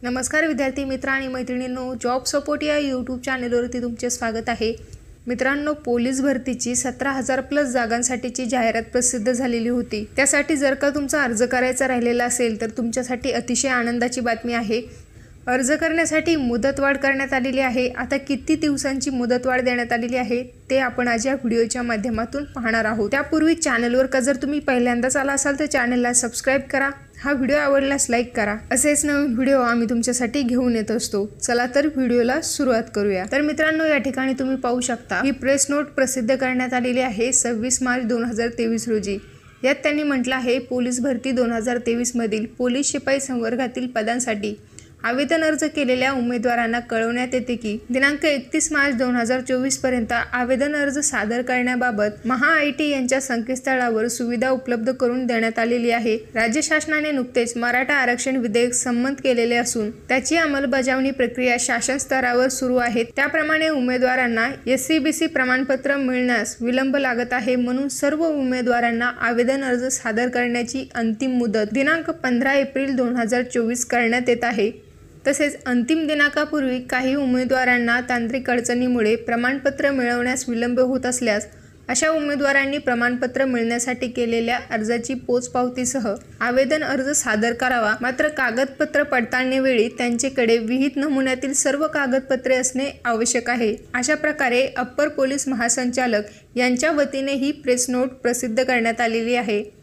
नमस्कार विद्यार्थी मित्र आणि मैत्रिणींनो, जॉब सपोर्ट या यूट्यूब चॅनलवरती तुमचे स्वागत आहे। मित्रांनो, पोलीस भरतीची 17,000 प्लस जागांसाठीची जाहिरात प्रसिद्ध झालेली होती। त्यासाठी जर का तुमचा अर्ज करायचा राहिलेला असेल तर तुमच्यासाठी अतिशय आनंदाची बातमी आहे। अर्ज करण्यासाठी मुदतवाढ करण्यात आलेली आहे। आता किती दिवसांची मुदतवाढ देण्यात आलेली आहे ते आपण आज या व्हिडिओच्या माध्यमातून पाहणार आहोत। त्यापूर्वी चॅनलवर का जर तुम्ही पहिल्यांदाच आला असाल तर चॅनलला सबस्क्राइब करा, हा व्हिडिओ आवडल्यास लाईक करा। असेच नवीन व्हिडिओ आम्ही तुमच्यासाठी घेऊन येत असतो। चला तर व्हिडिओला सुरुवात करूया। तर मित्रांनो, या ठिकाणी तुम्ही पाहू शकता ही प्रेस नोट प्रसिद्ध करण्यात आलेली आहे 26 मार्च 2023 रोजी। यात त्यांनी म्हटलं आहे, पोलीस भरती 2023 मधील पोलीस शिपाई संवर्गातील पदांसाठी आवेदन अर्ज केलेल्या उमेदवारांना कळवण्यात येते की दिनांक 31 मार्च 2024 पर्यंत आवेदन अर्ज सादर करण्याबाबत महा-आय-टी यांच्या संकेतस्थळावर सुविधा उपलब्ध करून देण्यात आलेली आहे। राज्य शासनाने नुकतेच मराठा आरक्षण विधेयक संमत केलेले असून त्याची अंमलबजावणी प्रक्रिया शासन स्तरावर सुरू आहे। त्याप्रमाणे उमेदवारांना SCBC प्रमाणपत्र मिळण्यास विलंब लागत आहे, म्हणून सर्व उमेदवारांना आवेदन अर्ज सादर करण्याची अंतिम मुदत दिनांक 15 एप्रिल 2024 करण्यात येत आहे। तसेच अंतिम दिनांकापूर्वी काही उमेदवारांना तांत्रिक अडचणीमुळे प्रमाणपत्र मिळवण्यास विलंब होत असल्यास अशा उमेदवारांनी प्रमाणपत्र मिळण्यासाठी केलेल्या अर्जाची पोचपावतीसह आवेदन अर्ज सादर करावा। मात्र कागदपत्र पडताळणीवेळी त्यांच्याकडे विहित नमुन्यातील सर्व कागदपत्रे असणे आवश्यक आहे। अशा प्रकारे अप्पर पोलीस महासंचालक यांच्या वतीने ही प्रेस नोट प्रसिद्ध करण्यात आलेली आहे।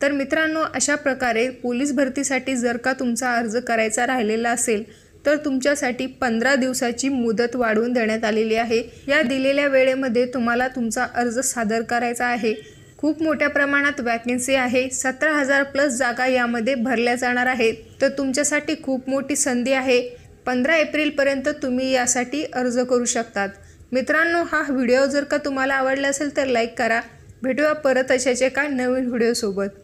तर मित्रांनो, अशा प्रकारे पोलीस भरतीसाठी जर का तुमचा अर्ज करायचा राहिलेला असेल तर तुमच्यासाठी 15 दिवसाची मुदत वाढवून देण्यात आलेली आहे। या दिलेल्या वेळेमध्ये तुम्हाला तुमचा अर्ज सादर करायचा आहे। खूप मोठ्या प्रमाणात वॅकन्सी आहे, 17,000 प्लस जागा यामध्ये भरल्या जाणार आहेत। तर तुमच्यासाठी खूप मोठी संधी आहे। 15 एप्रिलपर्यंत तुम्ही यासाठी अर्ज करू शकतात। मित्रांनो, हा व्हिडिओ जर का तुम्हाला आवडला असेल तर लाईक करा। भेटूया परत अशाच एका नवीन व्हिडिओ सोबत।